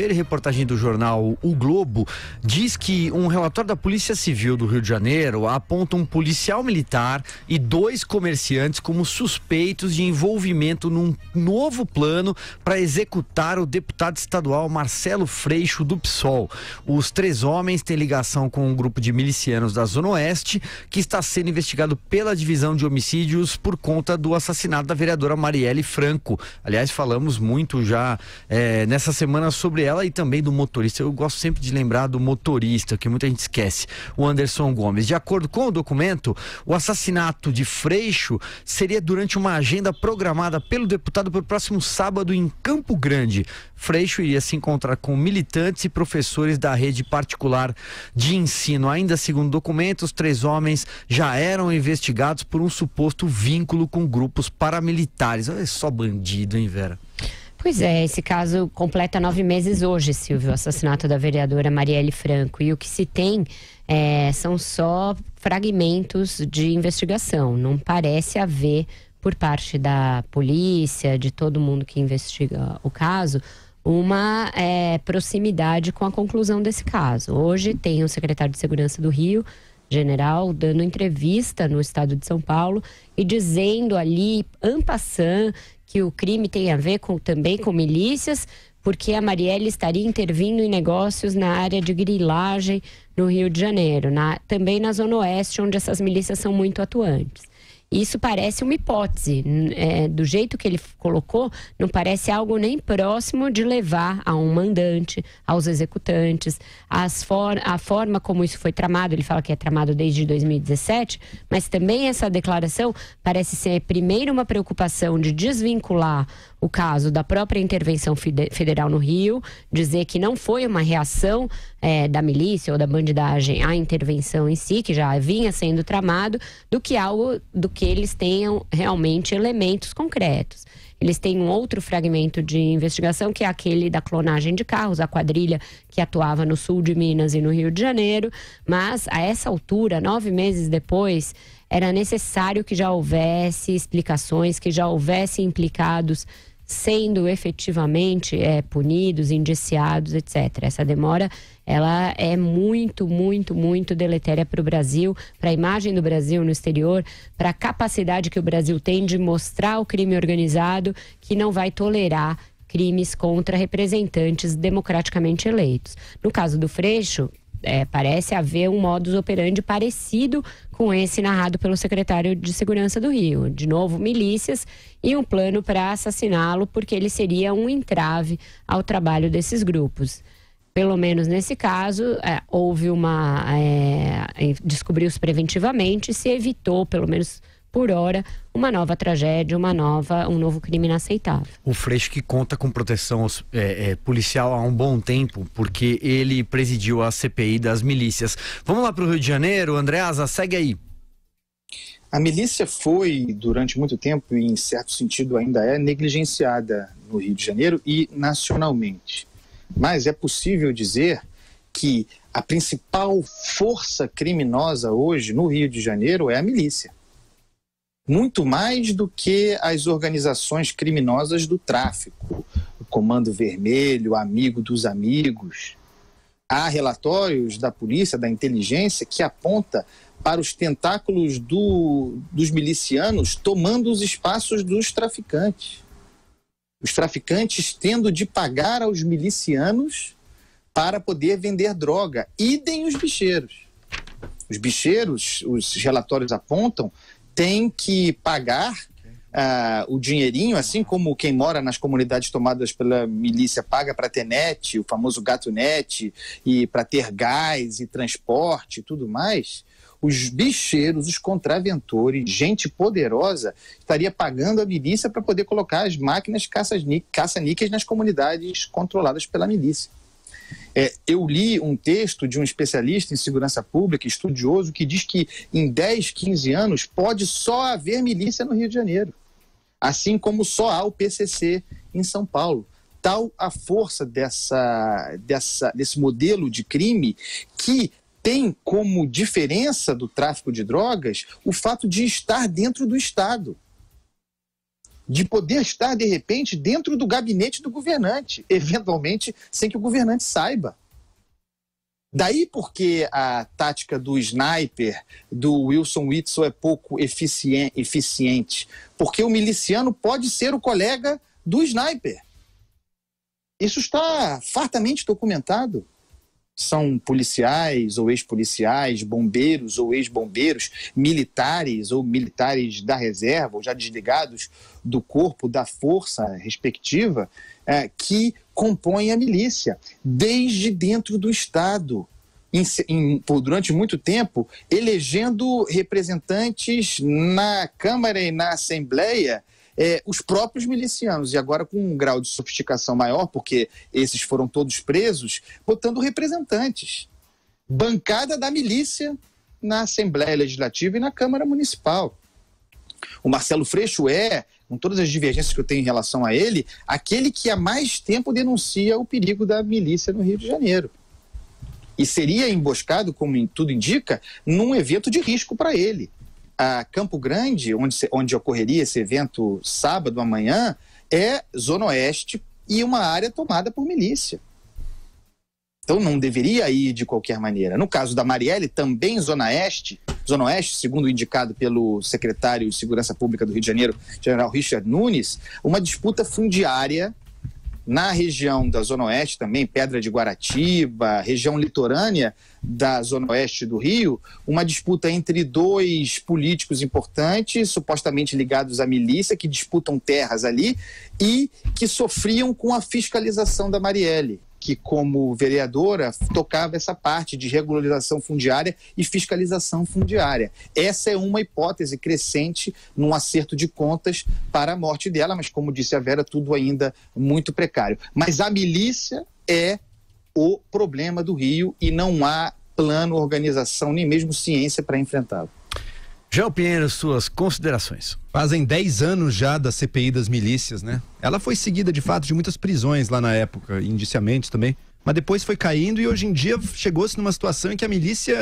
quarta-feira, reportagem do jornal O Globo diz que um relatório da Polícia Civil do Rio de Janeiro aponta um policial militar e 2 comerciantes como suspeitos de envolvimento num novo plano para executar o deputado estadual Marcelo Freixo do PSOL. Os 3 homens têm ligação com um grupo de milicianos da Zona Oeste que está sendo investigado pela Divisão de Homicídios por conta do assassinato da vereadora Marielle Franco. Aliás, falamos muito já nessa semana sobre ela e também do motorista. Eu gosto sempre de lembrar do motorista, que muita gente esquece, o Anderson Gomes. De acordo com o documento, o assassinato de Freixo seria durante uma agenda programada pelo deputado para o próximo sábado em Campo Grande. Freixo iria se encontrar com militantes e professores da rede particular de ensino. Ainda segundo o documento, os 3 homens já eram investigados por um suposto vínculo com grupos paramilitares. Olha só bandido, hein, Vera? Pois é, esse caso completa 9 meses hoje, Silvio, o assassinato da vereadora Marielle Franco. E o que se tem são só fragmentos de investigação. Não parece haver, por parte da polícia, de todo mundo que investiga o caso, uma proximidade com a conclusão desse caso. Hoje tem o secretário de Segurança do Rio, general, dando entrevista no estado de São Paulo e dizendo ali, en passant, que o crime tem a ver também com milícias, porque a Marielle estaria intervindo em negócios na área de grilagem no Rio de Janeiro, também na Zona Oeste, onde essas milícias são muito atuantes. Isso parece uma hipótese, do jeito que ele colocou, não parece algo nem próximo de levar a um mandante, aos executantes, a forma como isso foi tramado. Ele fala que é tramado desde 2017, mas também essa declaração parece ser primeiro uma preocupação de desvincular o caso da própria intervenção federal no Rio, dizer que não foi uma reação da milícia ou da bandidagem à intervenção em si, que já vinha sendo tramado, do que algo do que eles tenham realmente elementos concretos. Eles têm um outro fragmento de investigação, que é aquele da clonagem de carros, a quadrilha que atuava no sul de Minas e no Rio de Janeiro, mas a essa altura, 9 meses depois, era necessário que já houvesse explicações, que já houvesse implicados sendo efetivamente punidos, indiciados, etc. Essa demora, ela é muito, muito, muito deletéria para o Brasil, para a imagem do Brasil no exterior, para a capacidade que o Brasil tem de mostrar ao crime organizado que não vai tolerar crimes contra representantes democraticamente eleitos. No caso do Freixo, parece haver um modus operandi parecido com esse narrado pelo secretário de Segurança do Rio. De novo, milícias e um plano para assassiná-lo, porque ele seria um entrave ao trabalho desses grupos. Pelo menos nesse caso, houve descobriu-se preventivamente, se evitou, pelo menos por hora, uma nova tragédia, um novo crime inaceitável. O Freixo, que conta com proteção policial há um bom tempo, porque ele presidiu a CPI das milícias. Vamos lá para o Rio de Janeiro, Andreasa, segue aí. A milícia foi, durante muito tempo, e em certo sentido ainda é, negligenciada no Rio de Janeiro e nacionalmente. Mas é possível dizer que a principal força criminosa hoje no Rio de Janeiro é a milícia. Muito mais do que as organizações criminosas do tráfico, o Comando Vermelho, Amigo dos Amigos. Há relatórios da polícia, da inteligência, que aponta para os tentáculos dos milicianos tomando os espaços dos traficantes. Os traficantes tendo de pagar aos milicianos para poder vender droga. Idem os bicheiros. Os bicheiros, os relatórios apontam, tem que pagar o dinheirinho, assim como quem mora nas comunidades tomadas pela milícia paga para ter net, o famoso gato net, e para ter gás e transporte e tudo mais. Os bicheiros, os contraventores, gente poderosa, estaria pagando a milícia para poder colocar as máquinas caça-níqueis nas comunidades controladas pela milícia. Eu li um texto de um especialista em segurança pública, estudioso, que diz que em 10, 15 anos pode só haver milícia no Rio de Janeiro, assim como só há o PCC em São Paulo. Tal a força desse modelo de crime que tem como diferença do tráfico de drogas o fato de estar dentro do Estado. de poder estar, de repente, dentro do gabinete do governante, eventualmente sem que o governante saiba. Daí porque a tática do sniper, do Wilson Witzel, é pouco eficiente. Porque o miliciano pode ser o colega do sniper. Isso está fartamente documentado. São policiais ou ex-policiais, bombeiros ou ex-bombeiros, militares ou militares da reserva, ou já desligados do corpo, da força respectiva, que compõem a milícia, desde dentro do Estado. Durante muito tempo, elegendo representantes na Câmara e na Assembleia, os próprios milicianos, e agora com um grau de sofisticação maior, porque esses foram todos presos, botando representantes. Bancada da milícia na Assembleia Legislativa e na Câmara Municipal. O Marcelo Freixo com todas as divergências que eu tenho em relação a ele, aquele que há mais tempo denuncia o perigo da milícia no Rio de Janeiro. E seria emboscado, como tudo indica, num evento de risco para ele. A Campo Grande, onde ocorreria esse evento sábado amanhã, é Zona Oeste e uma área tomada por milícia. Então não deveria ir de qualquer maneira. No caso da Marielle, também Zona Oeste, segundo indicado pelo secretário de Segurança Pública do Rio de Janeiro, general Richard Nunes, uma disputa fundiária na região da Zona Oeste também, Pedra de Guaratiba, região litorânea da Zona Oeste do Rio, uma disputa entre dois políticos importantes, supostamente ligados à milícia, que disputam terras ali e que sofriam com a fiscalização da Marielle, que como vereadora tocava essa parte de regularização fundiária e fiscalização fundiária. Essa é uma hipótese crescente num acerto de contas para a morte dela, mas como disse a Vera, tudo ainda muito precário. Mas a milícia é o problema do Rio e não há plano, organização, nem mesmo ciência para enfrentá-lo. João Pinheiro, suas considerações. Fazem 10 anos já da CPI das milícias, né? Ela foi seguida de fato de muitas prisões lá na época, indiciamentos também, mas depois foi caindo e hoje em dia chegou-se numa situação em que a milícia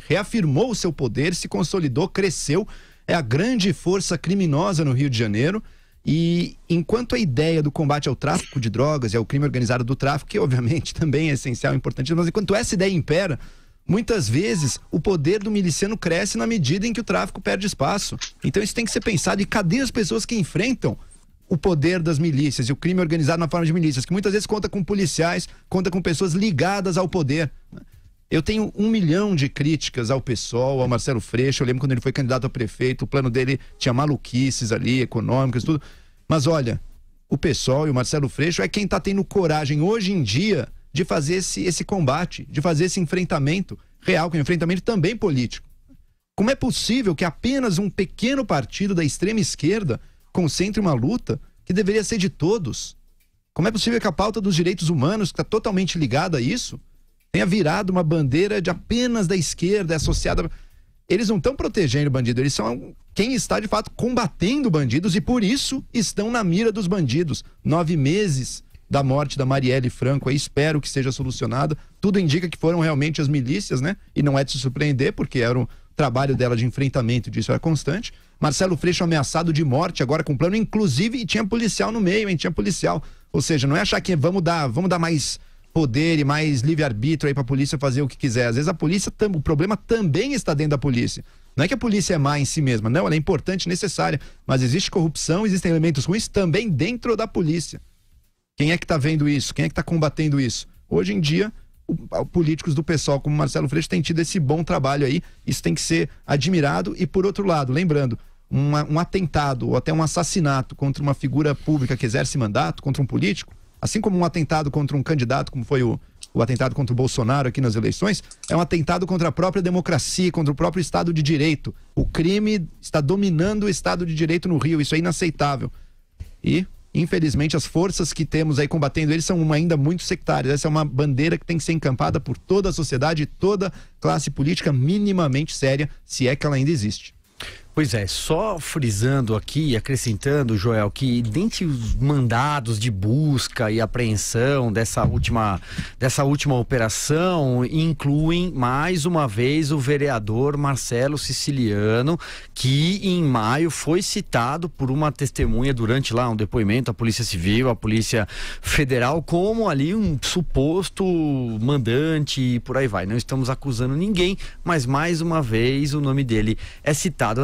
reafirmou o seu poder, se consolidou, cresceu, é a grande força criminosa no Rio de Janeiro. E enquanto a ideia do combate ao tráfico de drogas e ao crime organizado do tráfico, que obviamente também é essencial e importante, mas enquanto essa ideia impera, muitas vezes o poder do miliciano cresce na medida em que o tráfico perde espaço. Então isso tem que ser pensado. E cadê as pessoas que enfrentam o poder das milícias e o crime organizado na forma de milícias, que muitas vezes conta com policiais, conta com pessoas ligadas ao poder? Eu tenho 1 milhão de críticas ao PSOL, ao Marcelo Freixo. Eu lembro quando ele foi candidato a prefeito, o plano dele tinha maluquices ali, econômicas, tudo. Mas olha, o PSOL e o Marcelo Freixo é quem está tendo coragem hoje em dia de fazer esse combate, de fazer esse enfrentamento real, que é um enfrentamento também político. Como é possível que apenas um pequeno partido da extrema esquerda concentre uma luta que deveria ser de todos? Como é possível que a pauta dos direitos humanos, que está totalmente ligada a isso, tenha virado uma bandeira de apenas da esquerda, associada... Eles não estão protegendo o bandido, eles são quem está de fato combatendo bandidos e por isso estão na mira dos bandidos. 9 meses da morte da Marielle Franco, aí espero que seja solucionada. Tudo indica que foram realmente as milícias, né? E não é de se surpreender, porque era o trabalho dela de enfrentamento disso, era constante. Marcelo Freixo ameaçado de morte agora com plano, inclusive, e tinha policial no meio, hein? Tinha policial. Ou seja, não é achar que vamos dar mais poder e mais livre-arbítrio aí pra polícia fazer o que quiser. Às vezes a polícia, o problema também está dentro da polícia. Não é que a polícia é má em si mesma, não, ela é importante, necessária, mas existe corrupção, existem elementos ruins também dentro da polícia. Quem é que tá vendo isso? Quem é que tá combatendo isso? Hoje em dia, políticos do PSOL como Marcelo Freixo têm tido esse bom trabalho aí, isso tem que ser admirado. E por outro lado, lembrando, um atentado ou até um assassinato contra uma figura pública que exerce mandato, contra um político, assim como um atentado contra um candidato, como foi o atentado contra o Bolsonaro aqui nas eleições, é um atentado contra a própria democracia, contra o próprio Estado de Direito. O crime está dominando o Estado de Direito no Rio, isso é inaceitável. E, infelizmente, as forças que temos aí combatendo eles são ainda muito sectárias. Essa é uma bandeira que tem que ser encampada por toda a sociedade, toda classe política minimamente séria, se é que ela ainda existe. Pois é, só frisando aqui, acrescentando, Joel, que dentre os mandados de busca e apreensão dessa última operação, incluem mais uma vez o vereador Marcelo Siciliano, que em maio foi citado por uma testemunha durante lá um depoimento à Polícia Civil, à Polícia Federal, como ali um suposto mandante e por aí vai. Não estamos acusando ninguém, mas mais uma vez o nome dele é citado.